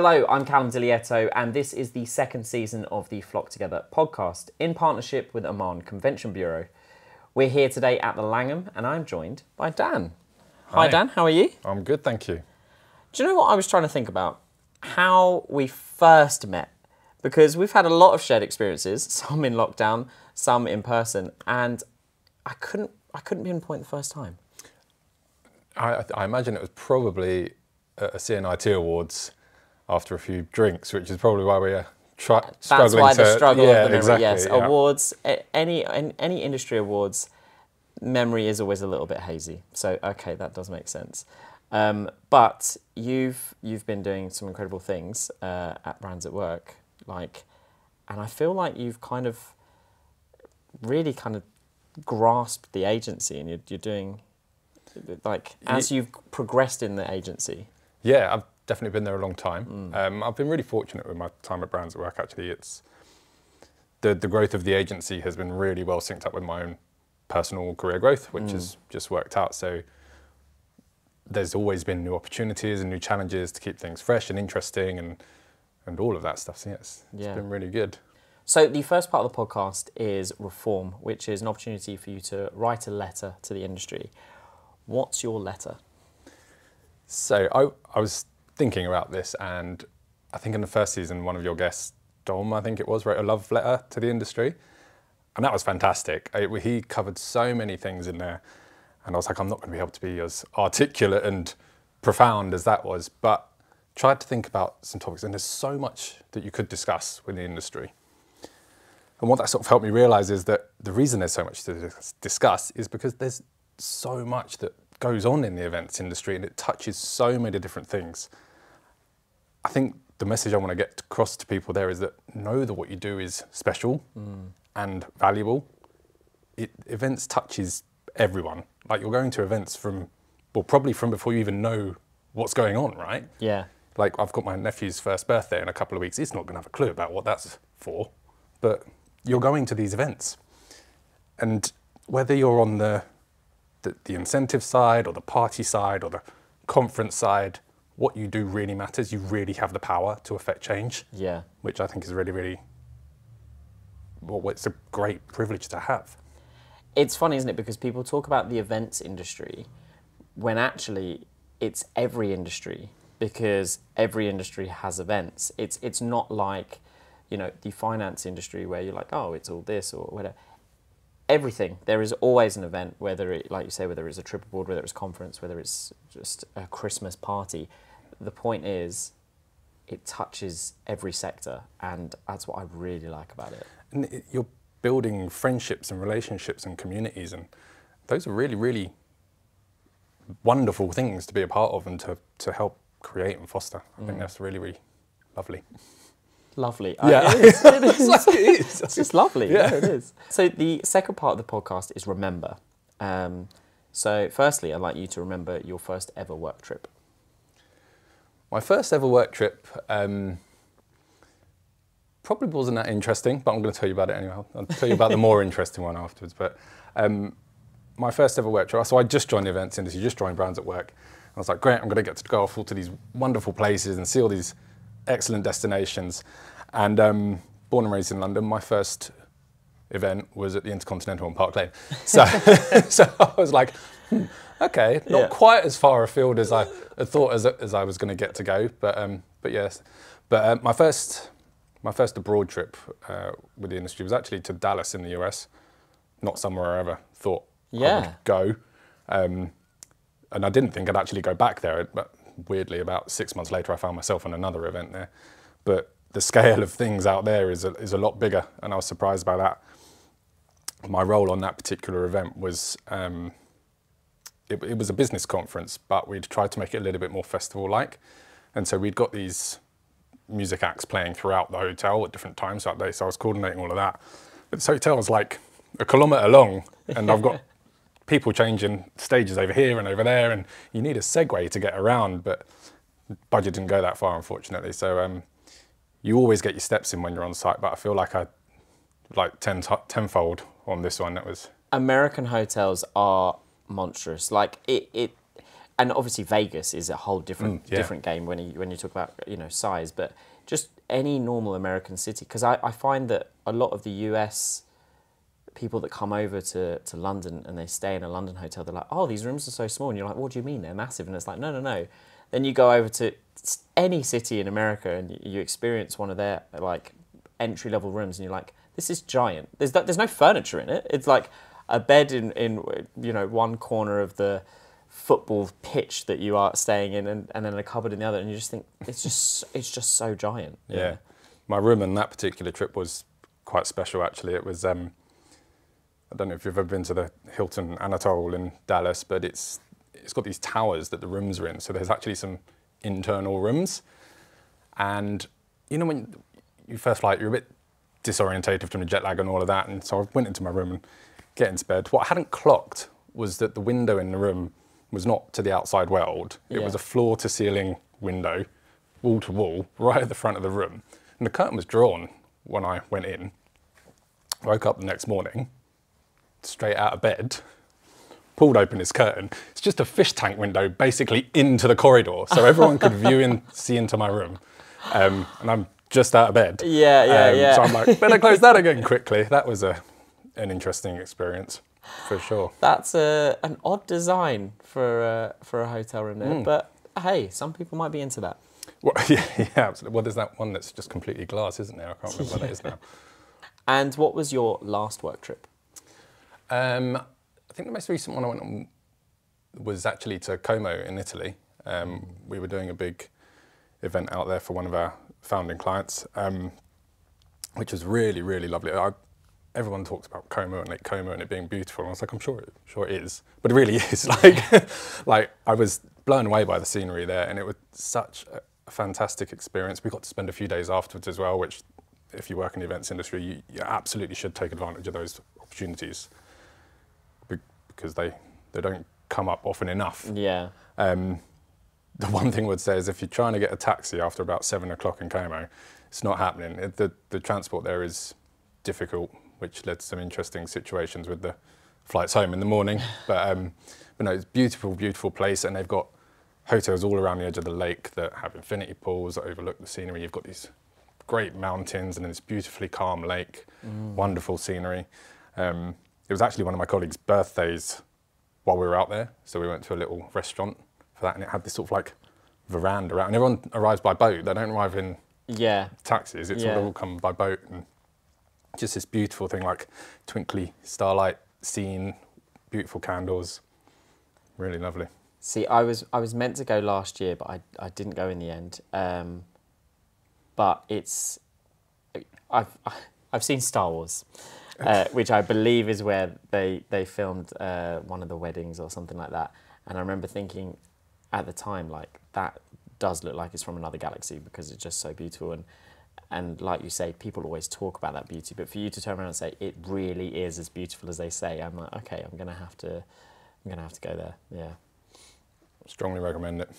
Hello, I'm Callum Dilietto, and this is the second season of the Flock Together podcast in partnership with Oman Convention Bureau. We're here today at the Langham, and I'm joined by Dan. Hi Dan, how are you? I'm good, thank you. Do you know what I was trying to think about? How we first met. Because we've had a lot of shared experiences, some in lockdown, some in person, and I couldn't pinpoint the first time. I imagine it was probably at a CNIT Awards after a few drinks, which is probably why we are struggling. That's why the struggle of the memory. Exactly, yes, yeah. Awards, any industry awards, memory is always a little bit hazy. So okay, that does make sense. But you've been doing some incredible things at Brands at Work, and I feel like you've really grasped the agency, and you're doing as you've progressed in the agency. Yeah, I've definitely been there a long time. I've been really fortunate with my time at Brands at Work. Actually, it's the growth of the agency has been really well synced up with my own personal career growth, which has just worked out. So there's always been new opportunities and new challenges to keep things fresh and interesting and all of that stuff. So yes, it's been really good. So the first part of the podcast is Reform, which is an opportunity for you to write a letter to the industry. What's your letter? So I was thinking about this, and I think in the first season, one of your guests, Dom, I think it was, wrote a love letter to the industry. And that was fantastic. He covered so many things in there. And I was like, I'm not going to be able to be as articulate and profound as that was. But tried to think about some topics. And there's so much that you could discuss with the industry. And what that sort of helped me realise is that the reason there's so much to discuss is because there's so much that goes on in the events industry, and it touches so many different things. I think the message I want to get across to people there is that know that what you do is special and valuable. Events touches everyone. Like, you're going to events probably from before you even know what's going on, right? Yeah. Like, I've got my nephew's first birthday in a couple of weeks. He's not going to have a clue about what that's for, but you're going to these events. And whether you're on the incentive side or the party side or the conference side, what you do really matters. You really have the power to affect change. Yeah. Which I think is really, really, it's a great privilege to have. It's funny, isn't it? Because people talk about the events industry when actually it's every industry, because every industry has events. It's not like, the finance industry where you're like, oh, it's all this or whatever. Everything. There is always an event, whether it, like you say, whether it's a trip abroad, whether it's a conference, whether it's just a Christmas party. The point is, it touches every sector, and that's what I really like about it. And you're building friendships and relationships and communities, and those are really, really wonderful things to be a part of and to help create and foster. I think that's really, really lovely. Lovely. Yeah. It is. It is. It's like it is. It's just lovely. Yeah, it is. So the second part of the podcast is remember. So firstly, I'd like you to remember your first ever work trip. My first ever work trip probably wasn't that interesting, but I'm going to tell you about it anyway. I'll tell you about the more interesting one afterwards. But my first ever work trip, so I just joined the events industry, just joined Brands at Work. I was like, great, I'm going to get to go off all to these wonderful places and see all these excellent destinations. And born and raised in London, my first event was at the Intercontinental on Park Lane. So, so I was like, okay, not quite as far afield as I had thought as I was going to get to go, but yes. But my first abroad trip with the industry was actually to Dallas in the US, not somewhere I ever thought I would go. And I didn't think I'd actually go back there, but weirdly, about 6 months later, I found myself on another event there. But the scale of things out there is a lot bigger, and I was surprised by that. My role on that particular event was, it was a business conference, but we'd tried to make it a little bit more festival-like. And so we'd got these music acts playing throughout the hotel at different times that day, so I was coordinating all of that. But this hotel was like a kilometre long, and I've got people changing stages over here and over there, and you need a Segway to get around, but budget didn't go that far, unfortunately. So you always get your steps in when you're on site, but I feel like I tenfold on this one. That was American hotels are monstrous. Like and obviously Vegas is a whole different yeah. different game when you talk about, you know, size, but just any normal American city, because I find that a lot of the US people that come over to London and they stay in a London hotel, they're like, oh, these rooms are so small, and you're like, what do you mean, they're massive? And it's like, no. Then you go over to any city in America and you experience one of their like entry level rooms, and you're like, this is giant. There's no furniture in it. It's like a bed in you know, one corner of the football pitch that you are staying in, and then a cupboard in the other, and you just think it's just so giant. Yeah. My room on that particular trip was quite special actually. It was I don't know if you've ever been to the Hilton Anatole in Dallas, but it's got these towers that the rooms are in, so there's actually some internal rooms. And you know, when you first flight, you're a bit disorientated from the jet lag and all of that, and so I went into my room and get into bed. What I hadn't clocked was that the window in the room was not to the outside world. It was a floor-to-ceiling window, wall-to-wall, right at the front of the room. And the curtain was drawn when I went in. Woke up the next morning, straight out of bed, pulled open this curtain. It's just a fish tank window basically into the corridor, so everyone could see into my room. And I'm just out of bed. Yeah. So I'm like, better close that again quickly. That was an interesting experience. For sure. That's an odd design for a hotel room there, but hey, some people might be into that. Well, yeah, absolutely. Well, there's that one that's just completely glass, isn't there? I can't remember what that is now. And what was your last work trip? I think the most recent one I went on was actually to Como in Italy. We were doing a big event out there for one of our founding clients, which was really, really lovely. Everyone talks about Como and Lake Como and it being beautiful. And I was like, I'm sure it is, but it really is. Like I was blown away by the scenery there, and it was such a fantastic experience. We got to spend a few days afterwards as well, which, if you work in the events industry, you absolutely should take advantage of those opportunities because they don't come up often enough. Yeah. The one thing I would say is if you're trying to get a taxi after about 7 o'clock in Como, it's not happening. The transport there is difficult, which led to some interesting situations with the flights home in the morning. But no, it's a beautiful, beautiful place, and they've got hotels all around the edge of the lake that have infinity pools that overlook the scenery. You've got these great mountains and then this beautifully calm lake, wonderful scenery. It was actually one of my colleagues' birthdays while we were out there, so we went to a little restaurant for that, and it had this sort of like veranda around, and everyone arrives by boat. They don't arrive in taxis. It's all come by boat, and just this beautiful thing, like twinkly starlight scene, beautiful candles, really lovely. See, I was meant to go last year, but I didn't go in the end. But I've seen Star Wars, which I believe is where they filmed one of the weddings or something like that. And I remember thinking at the time, like, that does look like it's from another galaxy because it's just so beautiful. And like you say, people always talk about that beauty, but for you to turn around and say it really is as beautiful as they say, I'm like, okay, I'm gonna have to go there. Yeah. Strongly recommend it.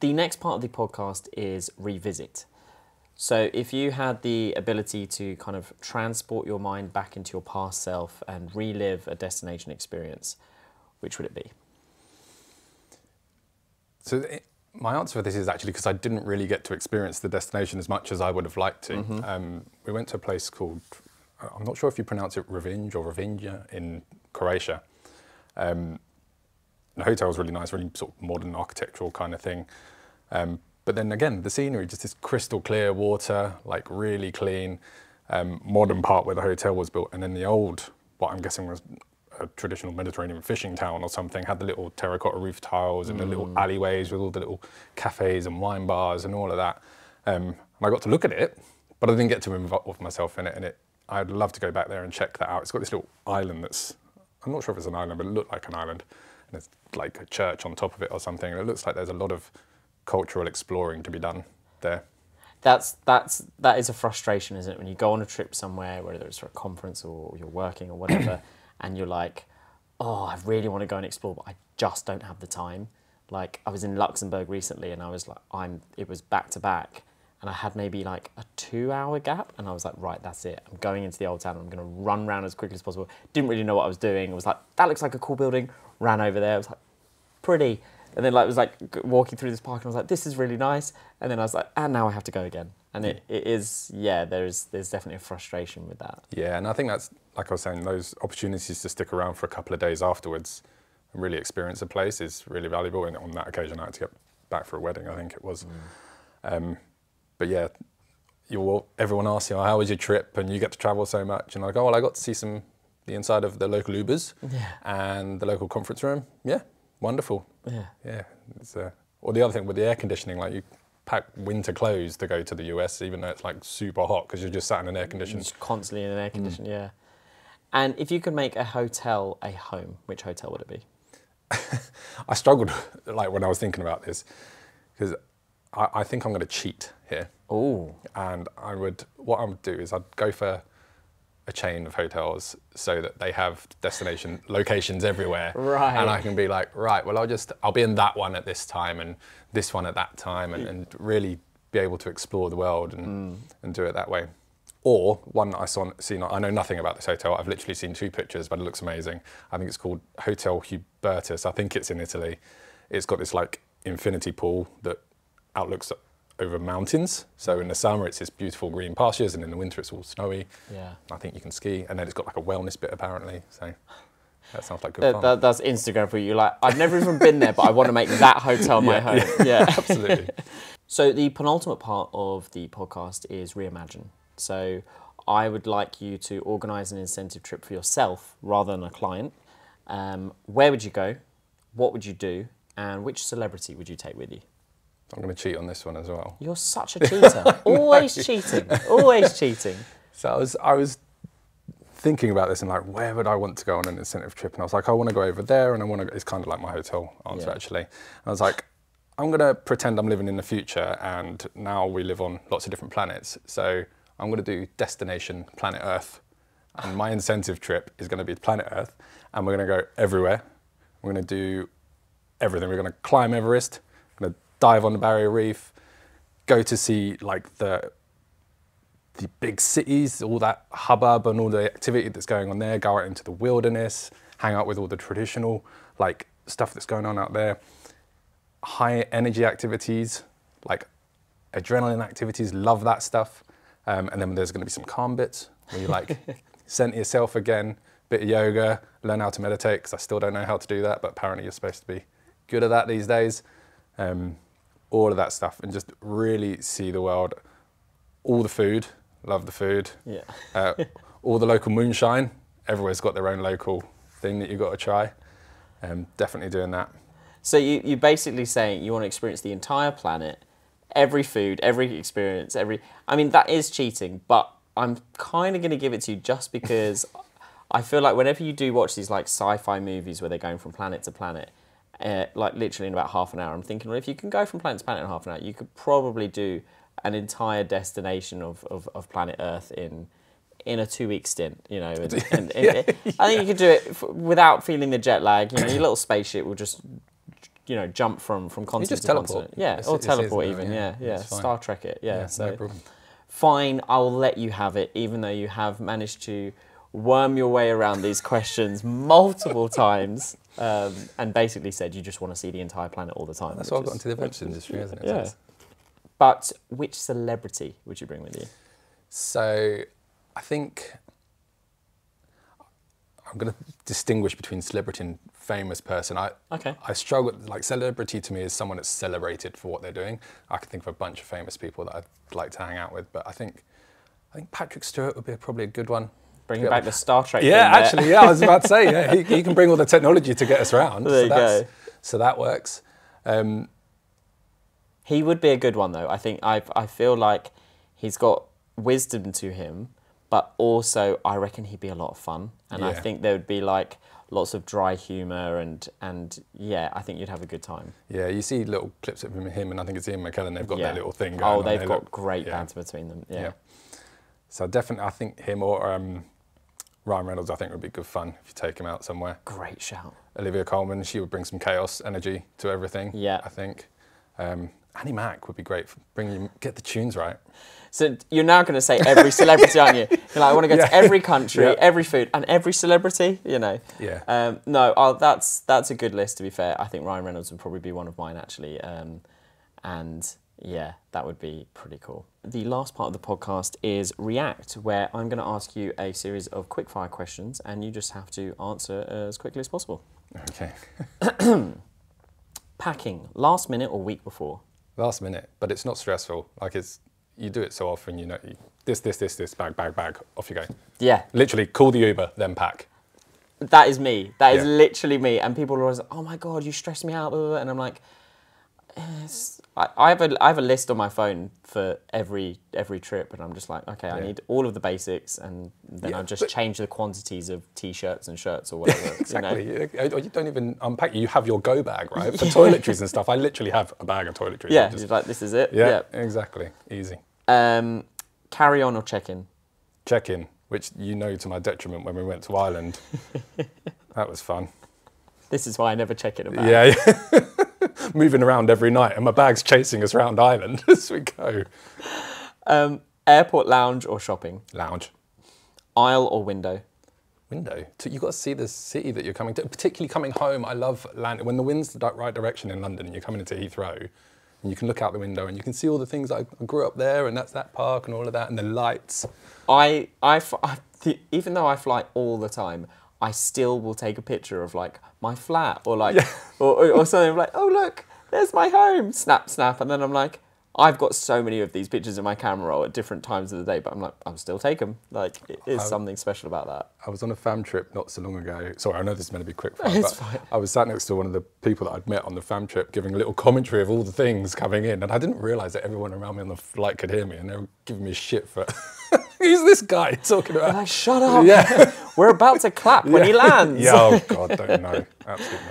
The next part of the podcast is revisit. So if you had the ability to kind of transport your mind back into your past self and relive a destination experience, which would it be? So my answer for this is actually because I didn't really get to experience the destination as much as I would have liked to. Mm-hmm. We went to a place called, I'm not sure if you pronounce it Revenge or Revinja in Croatia. The hotel was really nice, really sort of modern architectural kind of thing. but then again, the scenery, just this crystal clear water, like really clean, modern part where the hotel was built. And then the old, what I'm guessing was a traditional Mediterranean fishing town or something, had the little terracotta roof tiles and the little alleyways with all the little cafes and wine bars and all of that. And I got to look at it, but I didn't get to involve myself in it. And I'd love to go back there and check that out. It's got this little island that's, I'm not sure if it's an island, but it looked like an island. And there's like a church on top of it or something. And it looks like there's a lot of cultural exploring to be done there. That is a frustration, isn't it? When you go on a trip somewhere, whether it's for a conference or you're working or whatever, and you're like, oh, I really want to go and explore, but I just don't have the time. Like, I was in Luxembourg recently, and I was like, it was back to back, and I had maybe like a 2-hour gap, and I was like, right, that's it. I'm going into the old town. I'm going to run around as quickly as possible. Didn't really know what I was doing. I was like, that looks like a cool building. Ran over there. I was like, pretty. And then like, it was like walking through this park, and I was like, this is really nice. And then I was like, and now I have to go again. And it is, yeah, there's definitely a frustration with that. Yeah, and I think that's, like I was saying, those opportunities to stick around for a couple of days afterwards and really experience a place is really valuable. And on that occasion, I had to get back for a wedding, I think it was. But yeah, everyone asks you, oh, how was your trip? And you get to travel so much. And I go, well, I got to see the inside of the local Ubers and the local conference room. Yeah, wonderful. Yeah. It's, or the other thing with the air conditioning, like you pack winter clothes to go to the US, even though it's like super hot because you're just sat in an air conditioning. Just constantly in an air condition, yeah. And if you could make a hotel a home, which hotel would it be? I struggled like when I was thinking about this because I think I'm going to cheat here. Oh. And what I would do is I'd go for a chain of hotels so that they have destination locations everywhere. Right. And I can be like, right, well, I'll be in that one at this time and this one at that time and really be able to explore the world and do it that way. Or one that I know nothing about this hotel. I've literally seen 2 pictures, but it looks amazing. I think it's called Hotel Hubertus. I think it's in Italy. It's got this like infinity pool that outlooks over mountains. So in the summer, it's this beautiful green pastures, and in the winter, it's all snowy. Yeah. I think you can ski. And then it's got like a wellness bit, apparently. So that sounds like good fun. That's Instagram for you. Like, I've never even been there, but I want to make that hotel my home. Yeah, absolutely. So the penultimate part of the podcast is reimagine. So I would like you to organise an incentive trip for yourself rather than a client. Where would you go? What would you do? And which celebrity would you take with you? I'm going to cheat on this one as well. You're such a cheater. Always cheating. Always cheating. So I was thinking about this and like, where would I want to go on an incentive trip? And I was like, I want to go over there, and it's kind of like my hotel answer actually. And I was like, I'm going to pretend I'm living in the future, and now we live on lots of different planets. So I'm going to do destination planet Earth, and my incentive trip is going to be planet Earth, and we're going to go everywhere. We're going to do everything. We're going to climb Everest. We're going to dive on the Barrier Reef, go to see like the big cities, all that hubbub and all the activity that's going on there, go out into the wilderness, hang out with all the traditional like stuff that's going on out there, high energy activities, like adrenaline activities, love that stuff. And then there's going to be some calm bits where you like center yourself again, bit of yoga, learn how to meditate, because I still don't know how to do that, but apparently you're supposed to be good at that these days. All of that stuff, and just really see the world. All the food, love the food. Yeah. All the local moonshine. Everywhere's got their own local thing that you've got to try. Definitely doing that. So you're basically saying you want to experience the entire planet, every food, every experience, I mean, that is cheating, but I'm kind of going to give it to you just because I feel like whenever you do watch these like sci-fi movies where they're going from planet to planet, like literally in about half an hour, I'm thinking, well, if you can go from planet to planet in half an hour, you could probably do an entire destination of planet Earth in a 2-week stint, you know. And I think you could do it without feeling the jet lag. You know, your little spaceship will just, you know, jump from continent to continent. Yeah, or teleport even. Yeah. Star Trek it. Yeah. So no problem. Fine, I'll let you have it, even though you have managed to worm your way around these questions multiple times. And basically said you just want to see the entire planet all the time. That's why I got into the events industry, isn't it? Yeah. But which celebrity would you bring with you? So I think I'm I'm going to distinguish between celebrity and famous person. Okay. I struggle, like celebrity to me is someone that's celebrated for what they're doing. I can think of a bunch of famous people that I'd like to hang out with, but I think Patrick Stewart would be probably a good one. Bringing back the Star Trek Yeah, thing actually, yeah, I was about to say, yeah, he can bring all the technology to get us around. There you go. So that works. He would be a good one, though. I think I feel like he's got wisdom to him, but also I reckon he'd be a lot of fun. And I think there would be like lots of dry humour and yeah, I think you'd have a good time. Yeah, you see little clips of him and I think it's Ian McKellen, they've got their little thing going on. Oh, they've got great banter between them, yeah. So definitely, I think him or Ryan Reynolds, I think would be good fun if you take him out somewhere. Great shout. Olivia Colman, she would bring some chaos energy to everything, I think. Annie Mac would be great for get the tunes right. So you're now going to say every celebrity, aren't you? You're like, I want to go to every country, every food, and every celebrity, you know. Yeah. No, that's a good list, to be fair. I think Ryan Reynolds would probably be one of mine, actually. And yeah, that would be pretty cool. The last part of the podcast is React, where I'm going to ask you a series of quickfire questions, and you just have to answer as quickly as possible. Okay. Packing, last minute or week before? Last minute, but it's not stressful. Like you do it so often, you know, this, bag, off you go. Yeah. Literally, call the Uber, then pack. That is me. That is literally me. And people are always like, oh my God, you stress me out. And I'm like, I have a list on my phone for every trip, and I'm just like, okay, I need all of the basics, and then I just change the quantities of t-shirts and shirts or whatever. Exactly. You know? You don't even unpack. You have your go bag, right? For toiletries and stuff. I literally have a bag of toiletries. Yeah, just like, this is it. Yeah, exactly. Easy. Carry on or check in? Check in, which you know to my detriment when we went to Ireland. That was fun. This is why I never check in a bag. Yeah. Moving around every night, and my bag's chasing us around Ireland as we go. Airport lounge or shopping? Lounge. Aisle or window? Window. You've got to see the city that you're coming to, particularly coming home. I love landing. When the wind's the right direction in London and you're coming into Heathrow, and you can look out the window and you can see all the things. I grew up there, and that's that park and all of that, and the lights. Even though I fly all the time, I still will take a picture of like my flat or like or something like, oh look, there's my home, snap, and then I'm like, I've got so many of these pictures in my camera roll at different times of the day, but I'm like, I'll still take them. Like, it is something special about that. I was on a fam trip not so long ago. Sorry, I know this is meant to be quick fire, It's but fine. I was sat next to one of the people that I'd met on the fam trip giving a little commentary of all the things coming in, and I didn't realise that everyone around me on the flight could hear me, and they were giving me shit for, who's this guy talking about? Like, shut up. Yeah. We're about to clap when he lands. Yeah, oh God, don't know. Absolutely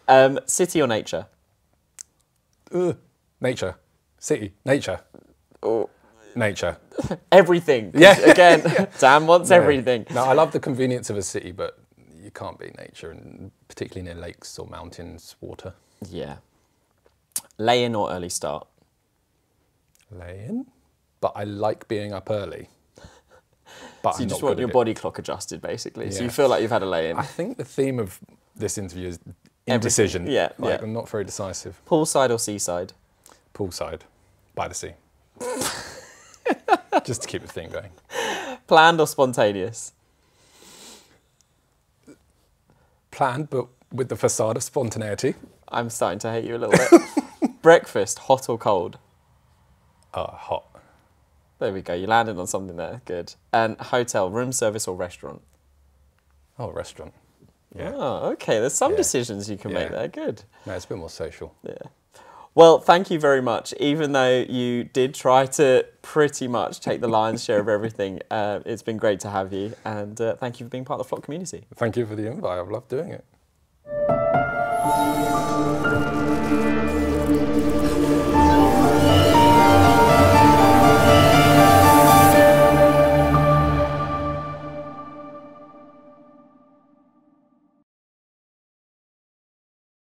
not. City or nature? Nature. City. Nature. Oh. Nature. Everything. Yeah. Again, Dan wants everything. No, I love the convenience of a city, but you can't beat nature, and particularly near lakes or mountains, water. Yeah. Lay in or early start? Lay in, but I like being up early. But So you just want your body clock adjusted, basically. So you feel like you've had a lay in. I think the theme of this interview is indecision. Yeah, I'm not very decisive. Poolside or seaside? Poolside, by the sea. Just to keep the theme going. Planned or spontaneous? Planned, but with the facade of spontaneity. I'm starting to hate you a little bit. Breakfast, hot or cold? Hot. There we go. You landed on something there. Good. And hotel, room service or restaurant? Oh, restaurant. Yeah. Oh, okay. There's some decisions you can make there. Good. No, it's a bit more social. Yeah. Well, thank you very much. Even though you did try to pretty much take the lion's share of everything, it's been great to have you. And thank you for being part of the Flock community. Thank you for the invite. I've loved doing it.